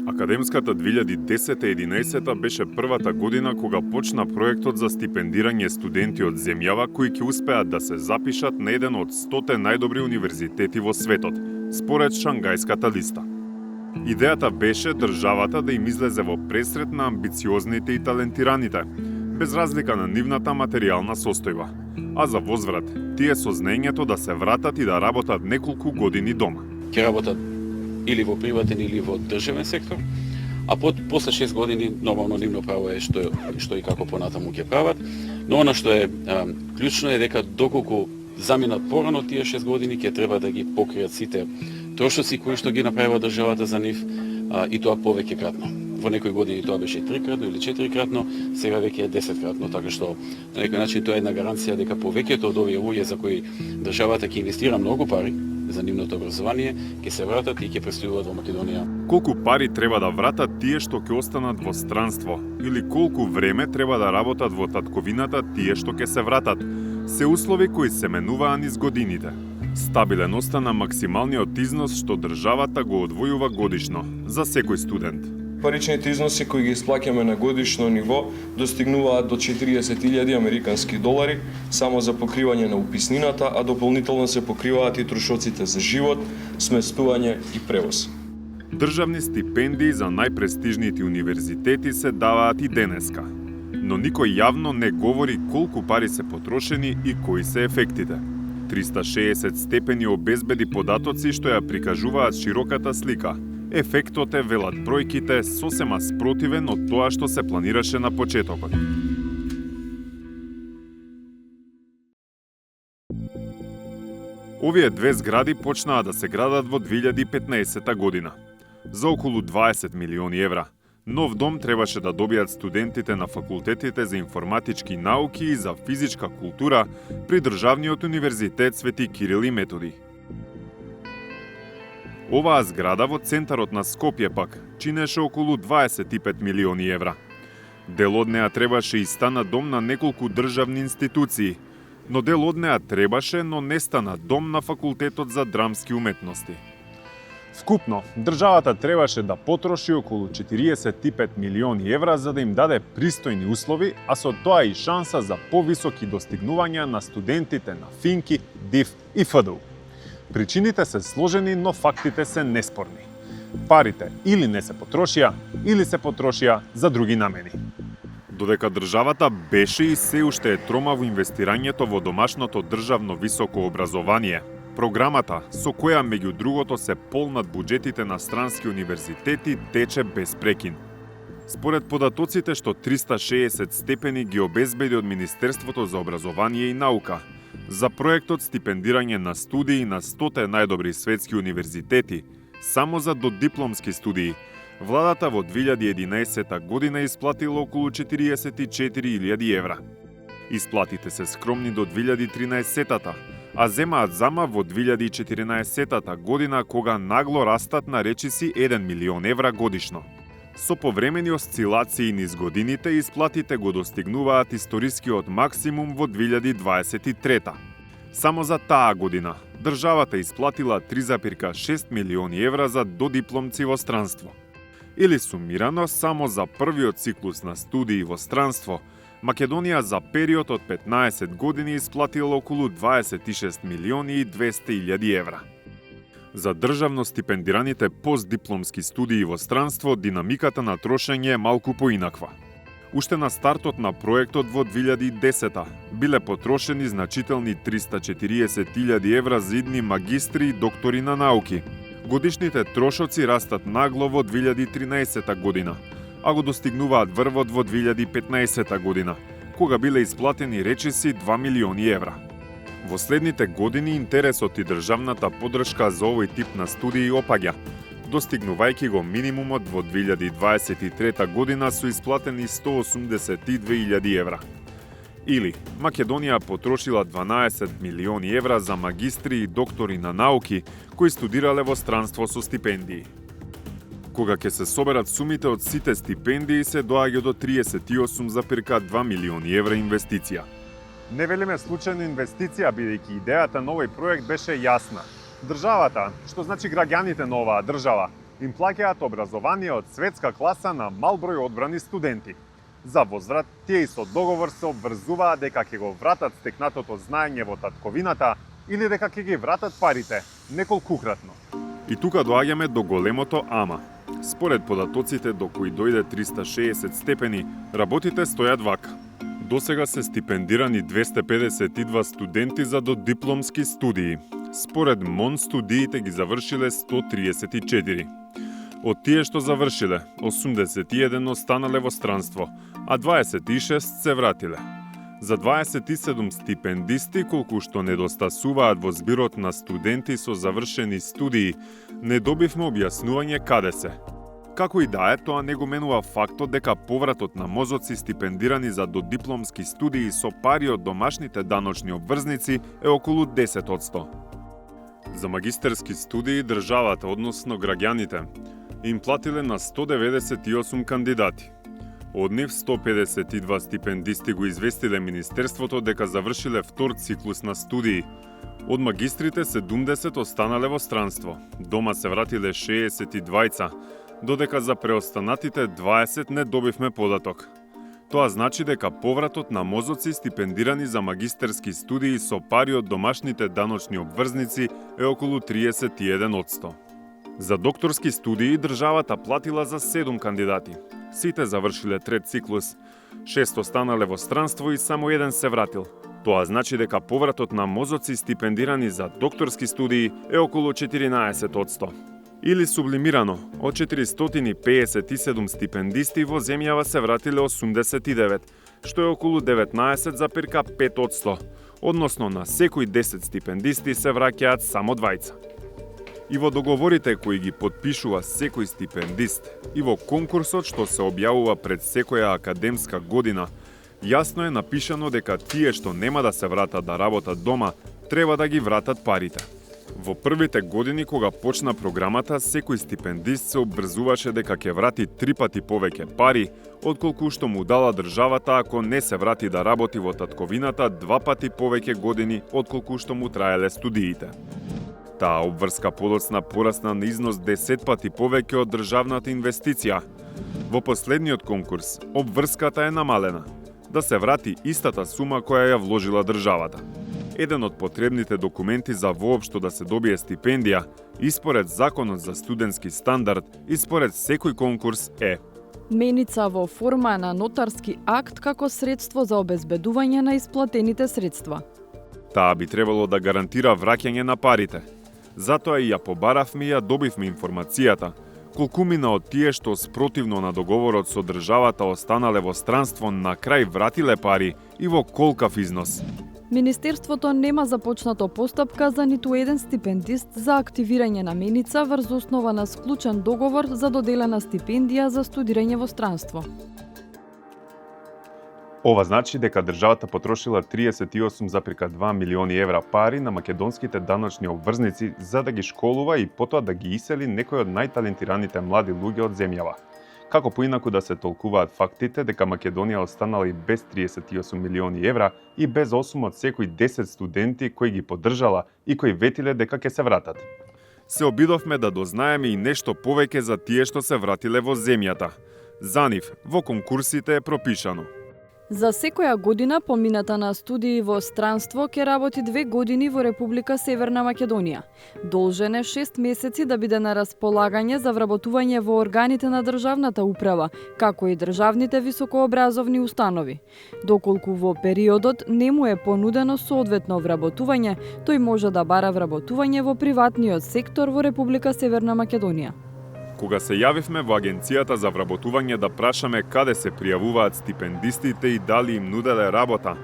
Академската 2010-11 беше првата година кога почна проектот за стипендирање студенти од земјава кои ќе успеат да се запишат на еден од 100 најдобри универзитети во светот, според Шангајската листа. Идејата беше државата да им излезе во пресрет на амбициозните и талентираните, без разлика на нивната материјална состојба, а за возврат тие со знаењето да се вратат и да работат неколку години дома. Ќе работат или во приватен или во државен сектор, а после 6 години нормално нивно право е што и како понатаму ќе прават, но она што е клучно е дека доколку заминат порано тие 6 години ќе треба да ги покријат сите трошоци кои што ги направила државата за нив и тоа повеќекратно. Во некои години тоа беше 3-кратно или 4-кратно, сега веќе е 10-кратно, така што на некој начин тоа е една гаранција дека повеќето од овие луѓе за кои државата ќе инвестира многу пари за нивното образование, ќе се вратат и ќе престојуваат во Македонија. Колку пари треба да вратат тие што ќе останат во странство или колку време треба да работат во татковината тие што ќе се вратат, се услови кои се менуваа низ годините. Стабилен остана максималниот износ што државата го одвојува годишно за секој студент. Паричните износи кои ги исплаќаме на годишно ниво достигнуваат до 40.000 американски долари само за покривање на уписнината, а дополнително се покриваат и трошоците за живот, сместување и превоз. Државни стипендии за најпрестижните универзитети се даваат и денеска, но никој јавно не говори колку пари се потрошени и кои се ефектите. 360 степени обезбеди податоци што ја прикажуваат широката слика. Ефектот е, велат бројките, сосема спротивен од тоа што се планираше на почетокот. Овие две згради почнаа да се градат во 2015 година. За околу 20 милиони евра. Нов дом требаше да добијат студентите на факултетите за информатички науки и за физичка култура при Државниот универзитет Свети Кирил и Методи. Оваа зграда во центарот на Скопје пак чинеше околу 25 милиони евра. Дел од неа требаше и стана дом на неколку државни институции, но дел од неа требаше, но не стана дом на факултетот за драмски уметности. Вкупно, државата требаше да потроши околу 45 милиони евра за да им даде пристојни услови, а со тоа и шанса за повисоки достигнувања на студентите на Финки, ДИФ и ФДУ. Причините се сложени, но фактите се неспорни. Парите или не се потрошија, или се потрошија за други намени. Додека државата беше и се уште е трома во инвестирањето во домашното државно високо образование, програмата, со која меѓу другото се полнат буџетите на странски универзитети, тече без прекин. Според податоците што 360 степени ги обезбеди од Министерството за образование и наука, за проектот стипендирање на студии на 100 најдобри светски универзитети, само за додипломски студии, владата во 2011 година исплатила околу 44.000 евра. Исплатите се скромни до 2013-та, а земаат зама во 2014 година кога нагло растат на речиси 1 милион евра годишно. Со повремени осцилации низ годините, исплатите го достигнуваат историскиот максимум во 2023. Само за таа година, државата исплатила 3,6 милиони евра за додипломци во странство. Или сумирано, само за првиот циклус на студии во странство, Македонија за период од 15 години исплатила околу 26 милиони и 200.000 евра. За државно стипендираните постдипломски студии во странство, динамиката на трошење е малку поинаква. Уште на стартот на проектот во 2010 биле потрошени значителни 340.000 евра за идни магистри и доктори на науки. Годишните трошоци растат нагло во 2013 година, а го достигнуваат врвот во 2015 година, кога биле исплатени речиси 2 милиони евра. Во следните години интересот и државната поддршка за овој тип на студии опаѓа, достигнувајќи го минимумот во 2023 година со исплатени 182.000 евра. Или, Македонија потрошила 12 милиони евра за магистри и доктори на науки кои студирале во странство со стипендии. Кога ќе се соберат сумите од сите стипендии, се доаѓа до 38,2 милиони евра инвестиција. Не велиме случајна инвестиција, бидејќи идејата на овој проект беше јасна. Државата, што значи граѓаните на оваа држава, им плаќаат образование од светска класа на мал број одбрани студенти. За возврат, тие и со договор се обврзуваат дека ќе го вратат стекнатото знаење во татковината или дека ќе ги вратат парите неколкукратно. И тука доаѓаме до големото ама. Според податоците до кои дојде 360 степени, работите стојат вака. Досега се стипендирани 252 студенти за додипломски студии. Според МОН студиите ги завршиле 134. Од тие што завршиле, 81 останале во странство, а 26 се вратиле. За 27 стипендисти, колку што недостасуваат во збирот на студенти со завршени студии, не добивме објаснување каде се. Како и да е, тоа не го менува фактот дека повратот на мозоци стипендирани за додипломски студии со пари од домашните даночни обврзници е околу 10%. За магистерски студии државата, односно граѓаните, им платиле на 198 кандидати. Од нив 152 стипендисти го известиле Министерството дека завршиле втор циклус на студии. Од магистрите 70 останале во странство. Дома се вратиле 62, додека за преостанатите 20 не добивме податок. Тоа значи дека повратот на мозоци стипендирани за магистерски студии со пари од домашните даночни обврзници е околу 31%. За докторски студии државата платила за 7 кандидати. Сите завршиле трет циклус, 6 останале во странство и само еден се вратил. Тоа значи дека повратот на мозоци стипендирани за докторски студии е околу 14%. Или сублимирано, од 457 стипендисти во земјава се вратиле 89, што е околу 19,5%, односно на секој 10 стипендисти се враќаат само 2. И во договорите кои ги подпишува секој стипендист и во конкурсот што се објавува пред секоја академска година, јасно е напишано дека тие што нема да се вратат да работат дома, треба да ги вратат парите. Во првите години кога почна програмата, секој стипендист се обврзуваше дека ќе врати 3 пати повеќе пари, отколку што му дала државата ако не се врати да работи во татковината 2 пати повеќе години, отколку што му траеле студиите. Таа обврска подоцна порасна на износ 10 пати повеќе од државната инвестиција. Во последниот конкурс, обврската е намалена, да се врати истата сума која ја вложила државата. Еден од потребните документи за воопшто да се добие стипендија, и според Законот за студентски стандард, и според секој конкурс е меница во форма на нотарски акт како средство за обезбедување на исплатените средства. Таа би требало да гарантира враќање на парите. Затоа и ја побаравме и ја добивме информацијата, колкумина од тие што спротивно на договорот со државата останале во странство на крај вратиле пари и во колкав износ. Министерството нема започнато постапка за ниту еден стипендист за активирање на меница врз основа на склучен договор за доделена стипендија за студирање во странство. Ова значи дека државата потрошила 38,2 милиони евра пари на македонските даночни обврзници за да ги школува и потоа да ги исели некои од најталентираните млади луѓе од земјава. Како поинаку да се толкуваат фактите дека Македонија останала и без 38 милиони евра и без 8 од секој 10 студенти кои ги поддржала и кои ветиле дека ќе се вратат. Се обидовме да дознаеме и нешто повеќе за тие што се вратиле во земјата. За нив, во конкурсите е пропишано. За секоја година помината на студии во странство ќе работи 2 години во Република Северна Македонија. Должен е 6 месеци да биде на располагање за вработување во органите на државната управа, како и државните високообразовни установи. Доколку во периодот не му е понудено соодветно вработување, тој може да бара вработување во приватниот сектор во Република Северна Македонија. Кога се јавивме во Агенцијата за вработување да прашаме каде се пријавуваат стипендистите и дали им нуделе работа,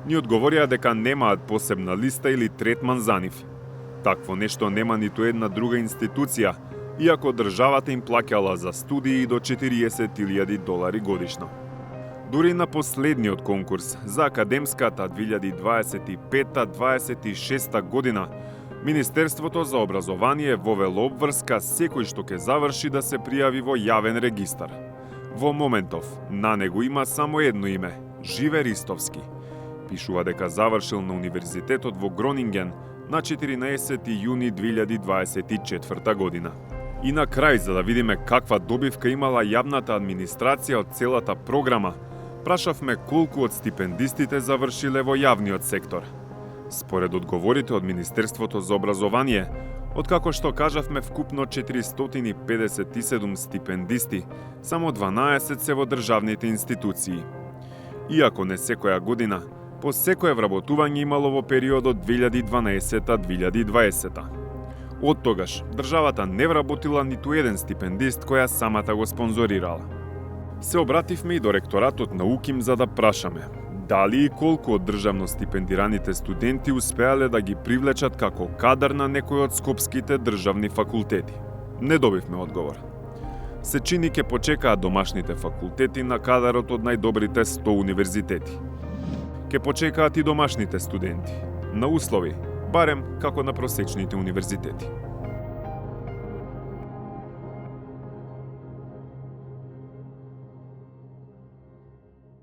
ни одговорија дека немаат посебна листа или третман за нив. Такво нешто нема ниту една друга институција, иако државата им плаќала за студии до $40,000 годишно. Дури на последниот конкурс за академската 2025-26 година, Министерството за образование вовело обврска секој што ќе заврши да се пријави во јавен регистар. Во моментов, на него има само едно име – Живе Ристовски. Пишува дека завршил на Универзитетот во Гронинген на 14 јуни 2024 година. И на крај, за да видиме каква добивка имала јавната администрација од целата програма, прашавме колку од стипендистите завршиле во јавниот сектор. Според одговорите од Министерството за образование, откако што кажавме вкупно 457 стипендисти, само 12 се во државните институции. Иако не секоја година, по секое вработување имало во периодот 2012-2020. Од тогаш, државата не вработила ниту еден стипендист која самата го спонзорирала. Се обративме и до ректоратот на УКИМ за да прашаме дали и колку од државно стипендираните студенти успеале да ги привлечат како кадар на некој од скопските државни факултети. Не добивме одговор. Се чини ке почекаат домашните факултети на кадарот од најдобрите 100 универзитети. Ке почекаат и домашните студенти, на услови, барем како на просечните универзитети.